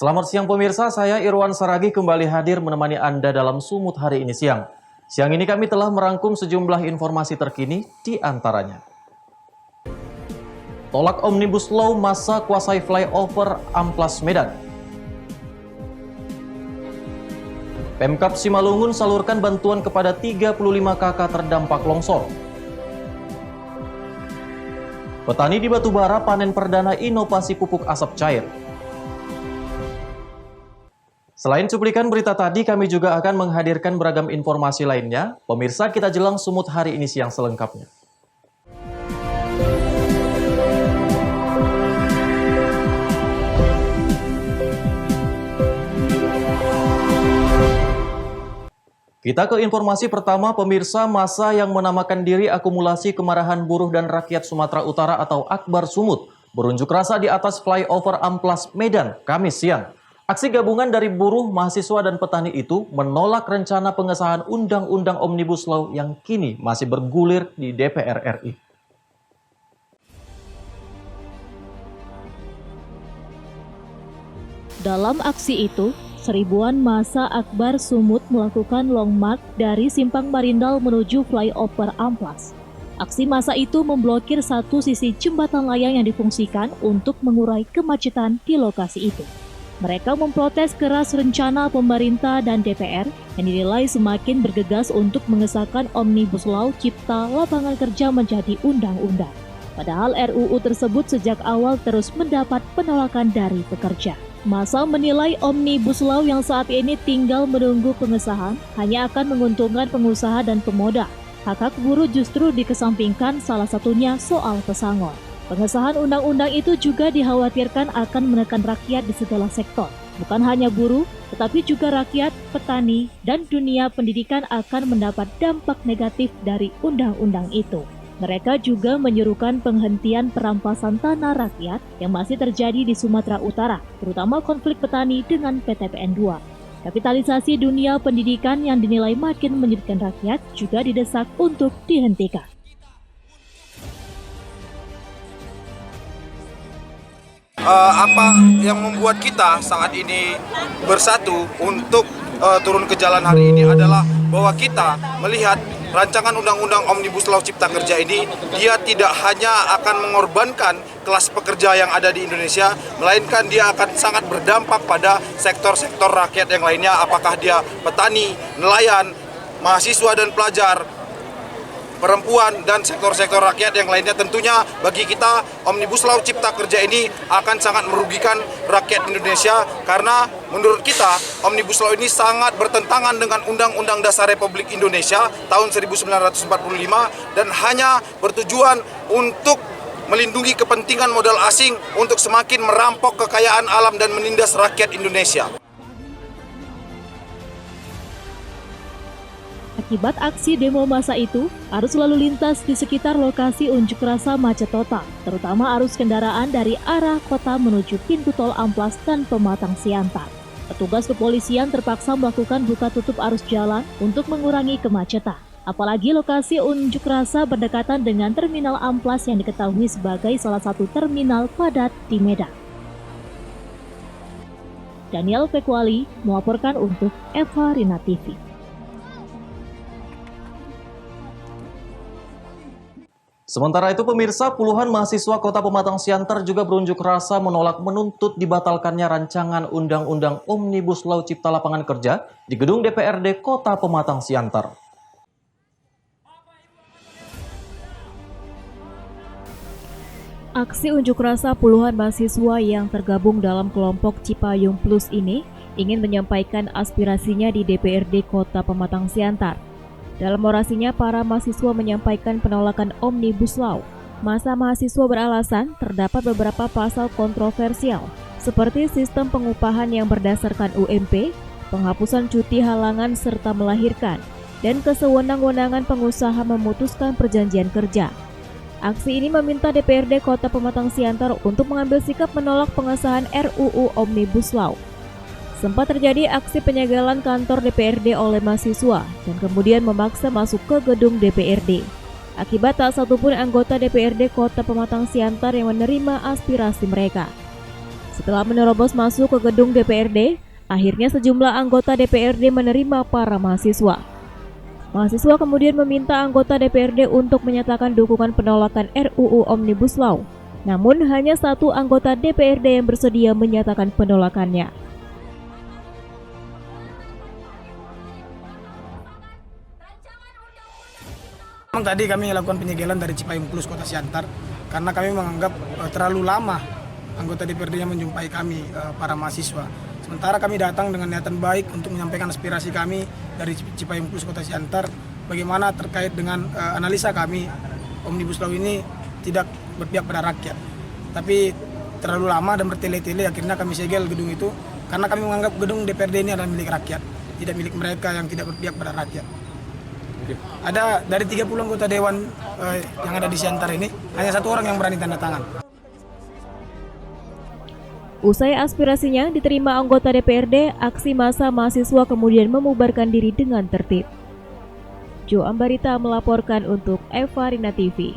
Selamat siang pemirsa, saya Irwan Saragi kembali hadir menemani Anda dalam Sumut hari ini siang. Siang ini kami telah merangkum sejumlah informasi terkini di antaranya. Tolak Omnibus Law masa kuasai flyover Amplas Medan. Pemkab Simalungun salurkan bantuan kepada 35 KK terdampak longsor. Petani di Batubara panen perdana inovasi pupuk asap cair. Selain cuplikan berita tadi, kami juga akan menghadirkan beragam informasi lainnya. Pemirsa, kita jelang Sumut hari ini siang selengkapnya. Kita ke informasi pertama, pemirsa. Massa yang menamakan diri Akumulasi Kemarahan Buruh dan Rakyat Sumatera Utara atau Akbar Sumut berunjuk rasa di atas flyover Amplas Medan Kamis siang. Aksi gabungan dari buruh, mahasiswa, dan petani itu menolak rencana pengesahan Undang-Undang Omnibus Law yang kini masih bergulir di DPR RI. Dalam aksi itu, seribuan massa Akbar Sumut melakukan long march dari Simpang Marindal menuju flyover Amplas. Aksi massa itu memblokir satu sisi jembatan layang yang difungsikan untuk mengurai kemacetan di lokasi itu. Mereka memprotes keras rencana pemerintah dan DPR yang dinilai semakin bergegas untuk mengesahkan Omnibus Law Cipta Lapangan Kerja menjadi undang-undang. Padahal RUU tersebut sejak awal terus mendapat penolakan dari pekerja. Massa menilai Omnibus Law yang saat ini tinggal menunggu pengesahan hanya akan menguntungkan pengusaha dan pemodal. Hak-hak buruh justru dikesampingkan, salah satunya soal pesangon. Pengesahan undang-undang itu juga dikhawatirkan akan menekan rakyat di segala sektor. Bukan hanya buruh, tetapi juga rakyat, petani, dan dunia pendidikan akan mendapat dampak negatif dari undang-undang itu. Mereka juga menyerukan penghentian perampasan tanah rakyat yang masih terjadi di Sumatera Utara, terutama konflik petani dengan PTPN 2. Kapitalisasi dunia pendidikan yang dinilai makin menyulitkan rakyat juga didesak untuk dihentikan. Apa yang membuat kita saat ini bersatu untuk turun ke jalan hari ini adalah bahwa kita melihat rancangan Undang-Undang Omnibus Law Cipta Kerja ini, dia tidak hanya akan mengorbankan kelas pekerja yang ada di Indonesia, melainkan dia akan sangat berdampak pada sektor-sektor rakyat yang lainnya, apakah dia petani, nelayan, mahasiswa dan pelajar, perempuan, dan sektor-sektor rakyat yang lainnya. Tentunya bagi kita Omnibus Law Cipta Kerja ini akan sangat merugikan rakyat Indonesia, karena menurut kita Omnibus Law ini sangat bertentangan dengan Undang-Undang Dasar Republik Indonesia tahun 1945 dan hanya bertujuan untuk melindungi kepentingan modal asing untuk semakin merampok kekayaan alam dan menindas rakyat Indonesia. Akibat aksi demo massa itu, arus lalu lintas di sekitar lokasi unjuk rasa macet total, terutama arus kendaraan dari arah kota menuju pintu tol Amplas dan Pematang Siantar. Petugas kepolisian terpaksa melakukan buka tutup arus jalan untuk mengurangi kemacetan. Apalagi lokasi unjuk rasa berdekatan dengan Terminal Amplas yang diketahui sebagai salah satu terminal padat di Medan. Daniel Fekwali melaporkan untuk Eva Rina TV. Sementara itu pemirsa, puluhan mahasiswa Kota Pematang Siantar juga berunjuk rasa menolak menuntut dibatalkannya rancangan Undang-Undang Omnibus Law Cipta Lapangan Kerja di gedung DPRD Kota Pematang Siantar. Aksi unjuk rasa puluhan mahasiswa yang tergabung dalam kelompok Cipayung Plus ini ingin menyampaikan aspirasinya di DPRD Kota Pematang Siantar. Dalam orasinya, para mahasiswa menyampaikan penolakan Omnibus Law. Massa mahasiswa beralasan terdapat beberapa pasal kontroversial, seperti sistem pengupahan yang berdasarkan UMP, penghapusan cuti halangan serta melahirkan, dan kesewenang-wenangan pengusaha memutuskan perjanjian kerja. Aksi ini meminta DPRD Kota Pematang Siantar untuk mengambil sikap menolak pengesahan RUU Omnibus Law. Sempat terjadi aksi penyegelan kantor DPRD oleh mahasiswa dan kemudian memaksa masuk ke gedung DPRD. Akibat tak satupun anggota DPRD Kota Pematang Siantar yang menerima aspirasi mereka. Setelah menerobos masuk ke gedung DPRD, akhirnya sejumlah anggota DPRD menerima para mahasiswa. Mahasiswa kemudian meminta anggota DPRD untuk menyatakan dukungan penolakan RUU Omnibus Law. Namun hanya satu anggota DPRD yang bersedia menyatakan penolakannya. Tadi kami lakukan penyegelan dari Cipayung Plus Kota Siantar karena kami menganggap terlalu lama anggota DPRD-nya menjumpai kami, para mahasiswa. Sementara kami datang dengan niatan baik untuk menyampaikan aspirasi kami dari Cipayung Plus Kota Siantar bagaimana terkait dengan analisa kami Omnibus Law ini tidak berpihak pada rakyat. Tapi terlalu lama dan bertele-tele akhirnya kami segel gedung itu karena kami menganggap gedung DPRD ini adalah milik rakyat, tidak milik mereka yang tidak berpihak pada rakyat. Ada dari 30 anggota dewan yang ada di Siantar ini, hanya satu orang yang berani tanda tangan. Usai aspirasinya diterima anggota DPRD, aksi massa mahasiswa kemudian memubarkan diri dengan tertib. Jo Ambarita melaporkan untuk Eva Rina TV.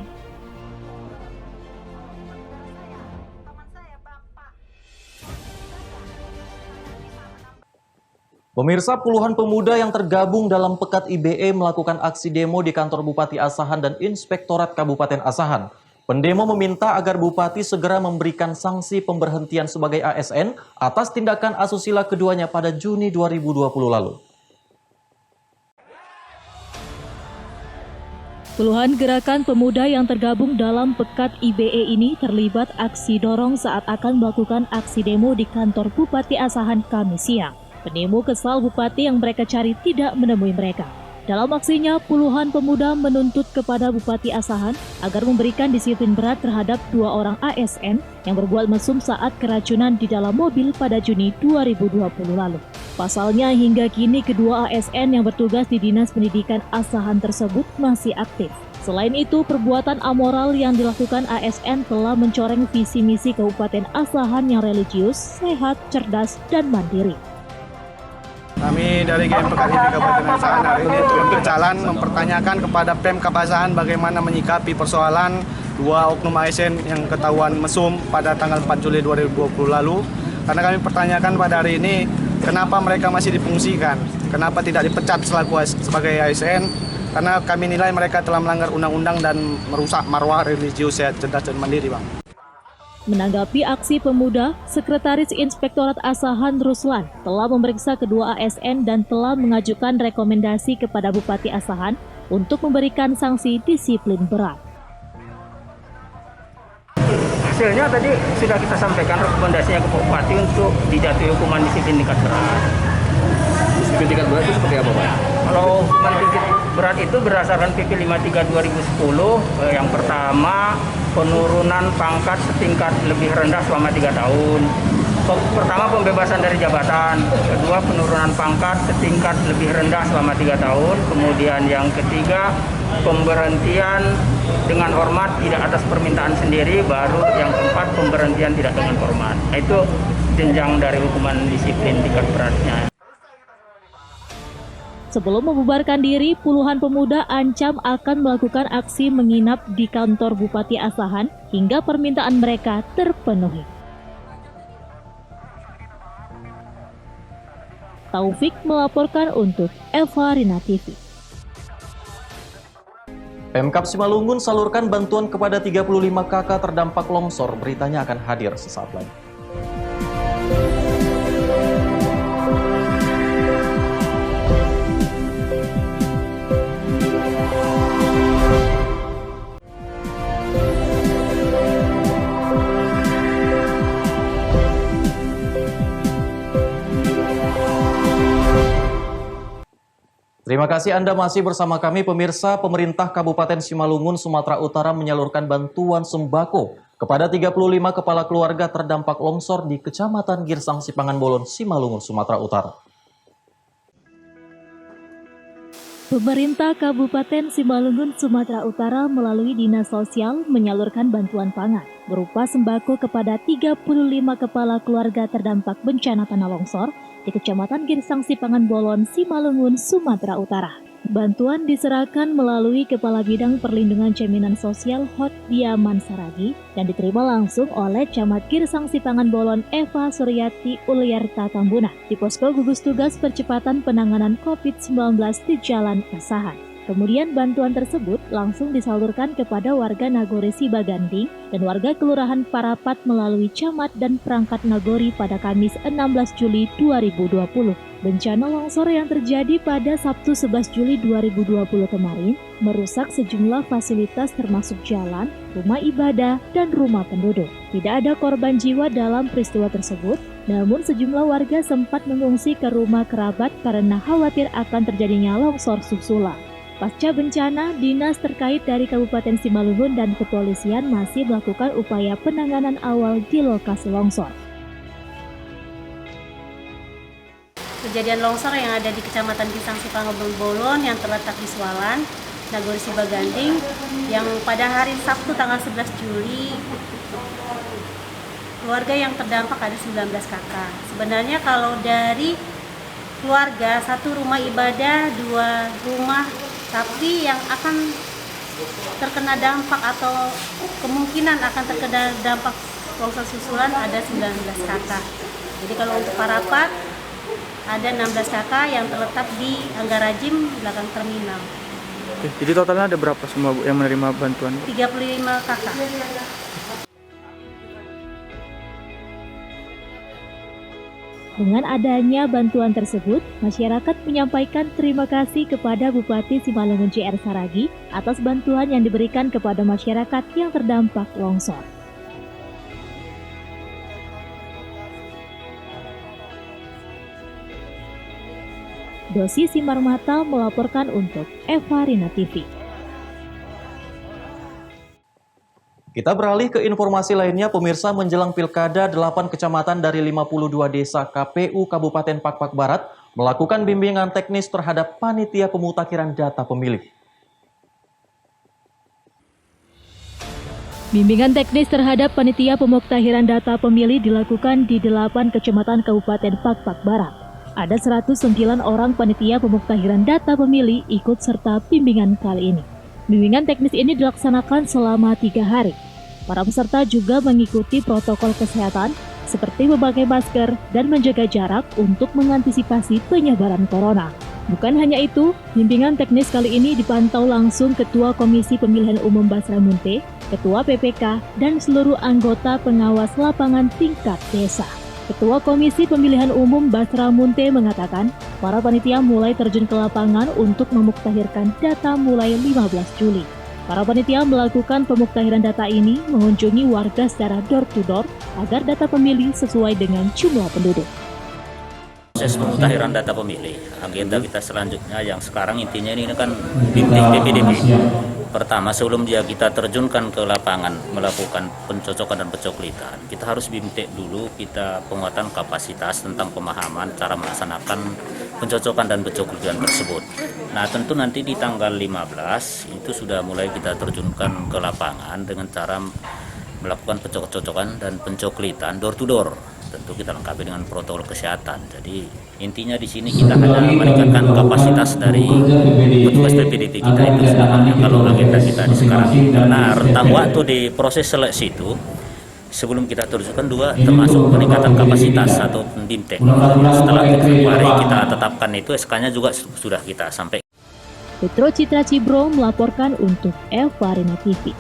Pemirsa, puluhan pemuda yang tergabung dalam Pekat IBE melakukan aksi demo di kantor Bupati Asahan dan Inspektorat Kabupaten Asahan. Pendemo meminta agar Bupati segera memberikan sanksi pemberhentian sebagai ASN atas tindakan asusila keduanya pada Juni 2020 lalu. Puluhan gerakan pemuda yang tergabung dalam Pekat IBE ini terlibat aksi dorong saat akan melakukan aksi demo di kantor Bupati Asahan Kamis siang. Pendemo kesal Bupati yang mereka cari tidak menemui mereka. Dalam aksinya, puluhan pemuda menuntut kepada Bupati Asahan agar memberikan disiplin berat terhadap 2 orang ASN yang berbuat mesum saat keracunan di dalam mobil pada Juni 2020 lalu. Pasalnya, hingga kini kedua ASN yang bertugas di Dinas Pendidikan Asahan tersebut masih aktif. Selain itu, perbuatan amoral yang dilakukan ASN telah mencoreng visi misi Kabupaten Asahan yang religius, sehat, cerdas, dan mandiri. Kami dari GM Pekat IBE Kabupaten Asahan hari ini turun ke jalan mempertanyakan kepada Pemkab Asahan bagaimana menyikapi persoalan 2 oknum ASN yang ketahuan mesum pada tanggal 4 Juli 2020 lalu. Karena kami pertanyakan pada hari ini, kenapa mereka masih difungsikan? Kenapa tidak dipecat sebagai ASN? Karena kami nilai mereka telah melanggar undang-undang dan merusak marwah religius, sehat, cerdas, dan mandiri, Bang. Menanggapi aksi pemuda, Sekretaris Inspektorat Asahan Ruslan telah memeriksa kedua ASN dan telah mengajukan rekomendasi kepada Bupati Asahan untuk memberikan sanksi disiplin berat. Hasilnya tadi sudah kita sampaikan rekomendasinya ke Bupati untuk dijatuhi hukuman disiplin tingkat berat. Disiplin tingkat berat itu seperti apa, Pak? Kalau hukuman tingkat berat itu berdasarkan PP 53 2010, yang pertama penurunan pangkat setingkat lebih rendah selama 3 tahun. Pertama, pembebasan dari jabatan. Kedua, penurunan pangkat setingkat lebih rendah selama 3 tahun. Kemudian yang ketiga, pemberhentian dengan hormat tidak atas permintaan sendiri. Baru yang keempat, pemberhentian tidak dengan hormat. Itu jenjang dari hukuman disiplin tingkat beratnya. Sebelum membubarkan diri, puluhan pemuda ancam akan melakukan aksi menginap di kantor Bupati Asahan hingga permintaan mereka terpenuhi. Taufik melaporkan untuk Eva Rina TV. Pemkab Simalungun salurkan bantuan kepada 35 kakak terdampak longsor. Beritanya akan hadir sesaat lagi. Terima kasih Anda masih bersama kami, pemirsa. Pemerintah Kabupaten Simalungun, Sumatera Utara menyalurkan bantuan sembako kepada 35 kepala keluarga terdampak longsor di Kecamatan Girsang Sipangan Bolon, Simalungun, Sumatera Utara. Pemerintah Kabupaten Simalungun, Sumatera Utara melalui Dinas Sosial menyalurkan bantuan pangan berupa sembako kepada 35 kepala keluarga terdampak bencana tanah longsor di Kecamatan Girsang Sipangan Bolon, Simalungun, Sumatera Utara. Bantuan diserahkan melalui Kepala Bidang Perlindungan Jaminan Sosial Hotdiaman Saragi dan diterima langsung oleh Camat Girsang Sipangan Bolon Eva Suryati Uliarta Tambuna di Posko Gugus Tugas Percepatan Penanganan COVID-19 di Jalan Asahan. Kemudian bantuan tersebut langsung disalurkan kepada warga Nagori Sibaganding dan warga Kelurahan Parapat melalui Camat dan Perangkat Nagori pada Kamis 16 Juli 2020. Bencana longsor yang terjadi pada Sabtu 11 Juli 2020 kemarin merusak sejumlah fasilitas termasuk jalan, rumah ibadah, dan rumah penduduk. Tidak ada korban jiwa dalam peristiwa tersebut, namun sejumlah warga sempat mengungsi ke rumah kerabat karena khawatir akan terjadinya longsor susulan. Pasca bencana, dinas terkait dari Kabupaten Simalungun dan kepolisian masih melakukan upaya penanganan awal di lokasi longsor. Kejadian longsor yang ada di Kecamatan Girsang Sipangan Bolon yang terletak di Sualan, Nagori Sibaganding, yang pada hari Sabtu tanggal 11 Juli, keluarga yang terdampak ada 19 kakak. Sebenarnya kalau dari keluarga, 1 rumah ibadah, 2 rumah, tapi yang akan terkena dampak atau kemungkinan akan terkena dampak longsor susulan ada 19 kakak. Jadi kalau untuk Parapat, ada 16 kakak yang terletak di Anggarajim belakang terminal. Oke, jadi totalnya ada berapa semua yang menerima bantuan? 35 kakak. Dengan adanya bantuan tersebut, masyarakat menyampaikan terima kasih kepada Bupati Simalungun JR Saragi atas bantuan yang diberikan kepada masyarakat yang terdampak longsor. Dosi Simarmata melaporkan untuk Eva Rina TV. Kita beralih ke informasi lainnya, pemirsa. Menjelang Pilkada, 8 kecamatan dari 52 desa KPU Kabupaten Pakpak Barat melakukan bimbingan teknis terhadap panitia pemutakhiran data pemilih. Bimbingan teknis terhadap panitia pemutakhiran data pemilih dilakukan di 8 kecamatan Kabupaten Pakpak Barat. Ada 109 orang panitia pemutakhiran data pemilih ikut serta bimbingan kali ini. Bimbingan teknis ini dilaksanakan selama 3 hari. Para peserta juga mengikuti protokol kesehatan seperti memakai masker dan menjaga jarak untuk mengantisipasi penyebaran corona. Bukan hanya itu, bimbingan teknis kali ini dipantau langsung Ketua Komisi Pemilihan Umum Basra Munte, Ketua PPK, dan seluruh anggota pengawas lapangan tingkat desa. Ketua Komisi Pemilihan Umum Basra Munte mengatakan, para panitia mulai terjun ke lapangan untuk memuktakhirkan data mulai 15 Juli. Para panitia melakukan pemuktakhiran data ini mengunjungi warga secara door-to-door agar data pemilih sesuai dengan jumlah penduduk. Proses pemutakhiran data pemilih, agenda kita selanjutnya yang sekarang intinya ini kan bimbing PPDB. Pertama, sebelum kita terjunkan ke lapangan melakukan pencocokan dan pencoklitan, kita harus bimbing dulu kita penguatan kapasitas tentang pemahaman cara melaksanakan pencocokan dan pencoklitan tersebut. Nah, tentu nanti di tanggal 15 itu sudah mulai kita terjunkan ke lapangan dengan cara melakukan pencocokan dan pencoklitan door to door. Tentu kita lengkapi dengan protokol kesehatan. Jadi intinya di sini kita hanya meningkatkan kapasitas dari petugas PPDB kita itu sebenarnya kalau agenda kita di sekarang. Karena rentang waktu di proses seleksi itu sebelum kita terjunkan 2 termasuk peningkatan kapasitas atau BIMTEK. Setelah Februari kita tetapkan itu SK-nya juga sudah kita sampaikan. Petro Citra Cibro melaporkan untuk Eva Rina TV.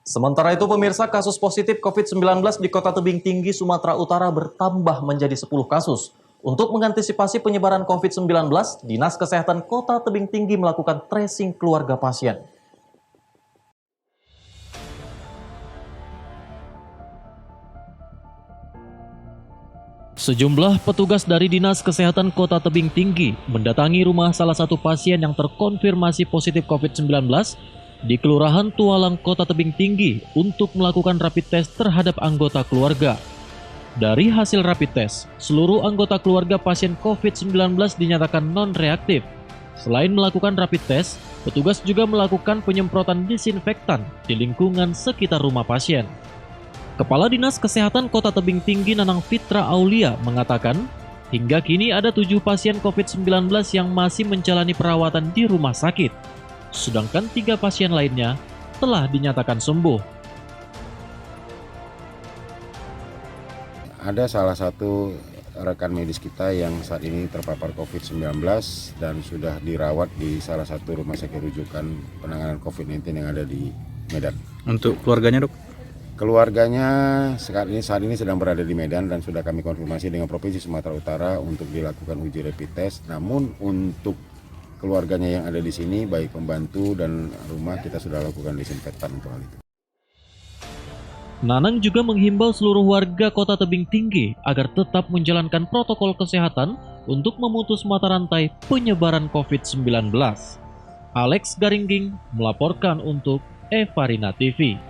Sementara itu, pemirsa, kasus positif COVID-19 di Kota Tebing Tinggi, Sumatera Utara bertambah menjadi 10 kasus. Untuk mengantisipasi penyebaran COVID-19, Dinas Kesehatan Kota Tebing Tinggi melakukan tracing keluarga pasien. Sejumlah petugas dari Dinas Kesehatan Kota Tebing Tinggi mendatangi rumah salah satu pasien yang terkonfirmasi positif COVID-19 di Kelurahan Tualang, Kota Tebing Tinggi untuk melakukan rapid test terhadap anggota keluarga. Dari hasil rapid test, seluruh anggota keluarga pasien COVID-19 dinyatakan non-reaktif. Selain melakukan rapid test, petugas juga melakukan penyemprotan disinfektan di lingkungan sekitar rumah pasien. Kepala Dinas Kesehatan Kota Tebing Tinggi Nanang Fitra Aulia mengatakan, Hingga kini ada 7 pasien COVID-19 yang masih menjalani perawatan di rumah sakit, sedangkan 3 pasien lainnya telah dinyatakan sembuh. Ada salah satu rekan medis kita yang saat ini terpapar COVID-19 dan sudah dirawat di salah satu rumah sakit rujukan penanganan COVID-19 yang ada di Medan. Untuk keluarganya, Dok? Keluarganya saat ini sedang berada di Medan dan sudah kami konfirmasi dengan Provinsi Sumatera Utara untuk dilakukan uji rapid test. Namun untuk keluarganya yang ada di sini, baik pembantu dan rumah, kita sudah lakukan disinfektan untuk hal itu. Nanang juga menghimbau seluruh warga Kota Tebing Tinggi agar tetap menjalankan protokol kesehatan untuk memutus mata rantai penyebaran COVID-19. Alex Garingging melaporkan untuk Evarina TV.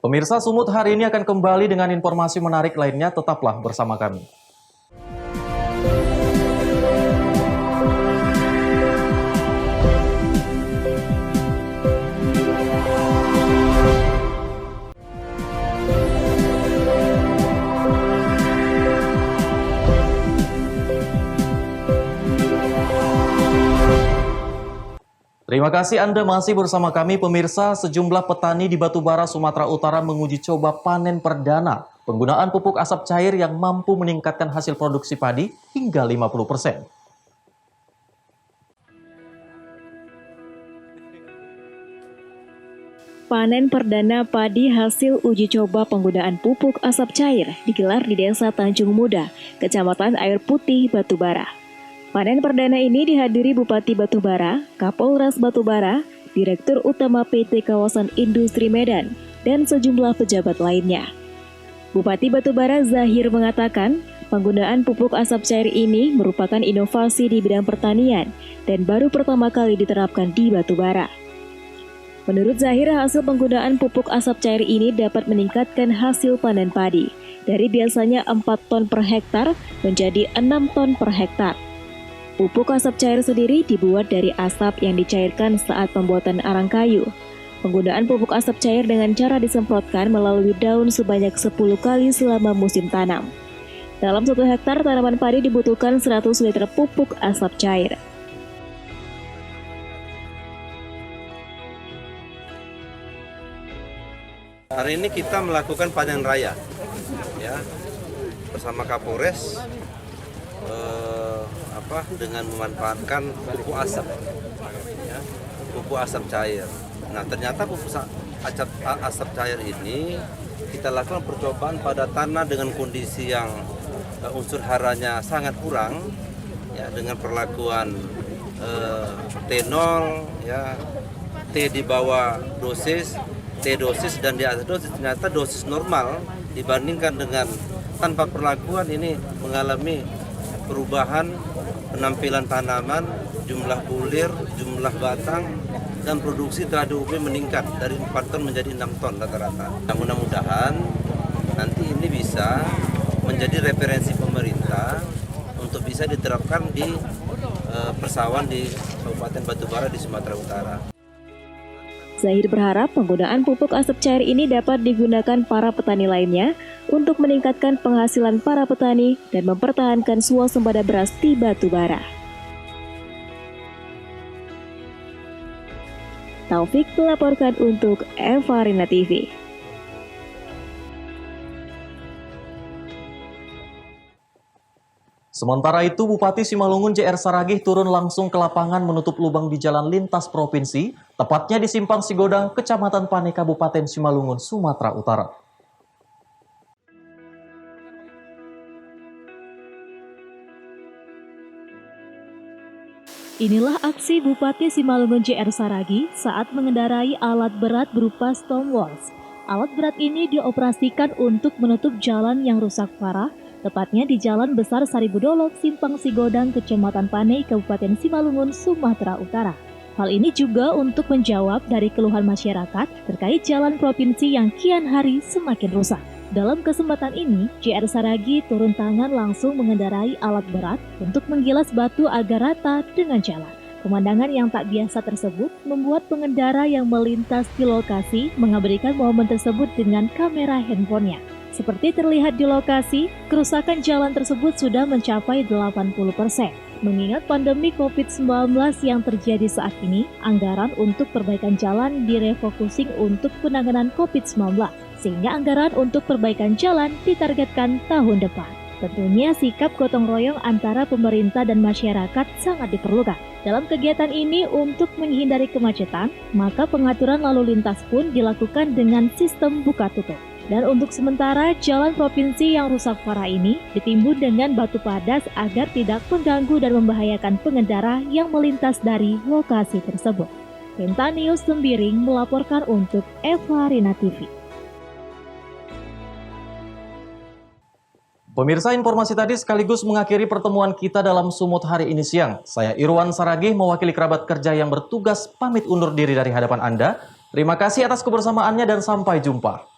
Pemirsa, Sumut hari ini akan kembali dengan informasi menarik lainnya. Tetaplah bersama kami. Terima kasih Anda masih bersama kami, pemirsa. Sejumlah petani di Batubara, Sumatera Utara menguji coba panen perdana penggunaan pupuk asap cair yang mampu meningkatkan hasil produksi padi hingga 50%. Panen perdana padi hasil uji coba penggunaan pupuk asap cair digelar di Desa Tanjung Muda, Kecamatan Air Putih, Batubara. Panen perdana ini dihadiri Bupati Batubara, Kapolres Batubara, Direktur Utama PT Kawasan Industri Medan, dan sejumlah pejabat lainnya. Bupati Batubara Zahir mengatakan, penggunaan pupuk asap cair ini merupakan inovasi di bidang pertanian dan baru pertama kali diterapkan di Batubara. Menurut Zahir, hasil penggunaan pupuk asap cair ini dapat meningkatkan hasil panen padi dari biasanya 4 ton per hektar menjadi 6 ton per hektar. Pupuk asap cair sendiri dibuat dari asap yang dicairkan saat pembuatan arang kayu. Penggunaan pupuk asap cair dengan cara disemprotkan melalui daun sebanyak 10 kali selama musim tanam. Dalam 1 hektar tanaman padi dibutuhkan 100 liter pupuk asap cair. Hari ini kita melakukan panen raya, ya, bersama Kapolres. Dengan memanfaatkan pupuk asap, ya, pupuk asap cair. Nah, ternyata pupuk asap cair ini kita lakukan percobaan pada tanah dengan kondisi yang unsur haranya sangat kurang, ya, dengan perlakuan T0, ya, T di bawah dosis, T dosis dan di atas dosis. Ternyata dosis normal dibandingkan dengan tanpa perlakuan ini mengalami perubahan penampilan tanaman, jumlah bulir, jumlah batang, dan produksi terhadap UB meningkat dari 4 ton menjadi 6 ton rata-rata. Nah, mudah-mudahan nanti ini bisa menjadi referensi pemerintah untuk bisa diterapkan di persawahan di Kabupaten Batubara di Sumatera Utara. Zahir berharap penggunaan pupuk asap cair ini dapat digunakan para petani lainnya untuk meningkatkan penghasilan para petani dan mempertahankan swasembada beras di Batubara. Taufik melaporkan untuk Evarina TV. Sementara itu, Bupati Simalungun JR Saragih turun langsung ke lapangan menutup lubang di jalan lintas provinsi, tepatnya di Simpang Sigodang, Kecamatan Pane, Kabupaten Simalungun, Sumatera Utara. Inilah aksi Bupati Simalungun JR Saragih saat mengendarai alat berat berupa stone walls. Alat berat ini dioperasikan untuk menutup jalan yang rusak parah, tepatnya di Jalan Besar Saribudolok, Simpang Sigodang, Kecamatan Pane, Kabupaten Simalungun, Sumatera Utara. Hal ini juga untuk menjawab dari keluhan masyarakat terkait jalan provinsi yang kian hari semakin rusak. Dalam kesempatan ini, JR Saragih turun tangan langsung mengendarai alat berat untuk menggilas batu agar rata dengan jalan. Pemandangan yang tak biasa tersebut membuat pengendara yang melintas di lokasi mengabadikan momen tersebut dengan kamera handphonenya. Seperti terlihat di lokasi, kerusakan jalan tersebut sudah mencapai 80%. Mengingat pandemi COVID-19 yang terjadi saat ini, anggaran untuk perbaikan jalan direfocusing untuk penanganan COVID-19, sehingga anggaran untuk perbaikan jalan ditargetkan tahun depan. Tentunya sikap gotong royong antara pemerintah dan masyarakat sangat diperlukan. Dalam kegiatan ini untuk menghindari kemacetan, maka pengaturan lalu lintas pun dilakukan dengan sistem buka tutup. Dan untuk sementara, jalan provinsi yang rusak parah ini ditimbun dengan batu padas agar tidak mengganggu dan membahayakan pengendara yang melintas dari lokasi tersebut. Penta News Sembiring melaporkan untuk Eva Rina TV. Pemirsa, informasi tadi sekaligus mengakhiri pertemuan kita dalam Sumut hari ini siang. Saya Irwan Saragih mewakili kerabat kerja yang bertugas pamit undur diri dari hadapan Anda. Terima kasih atas kebersamaannya dan sampai jumpa.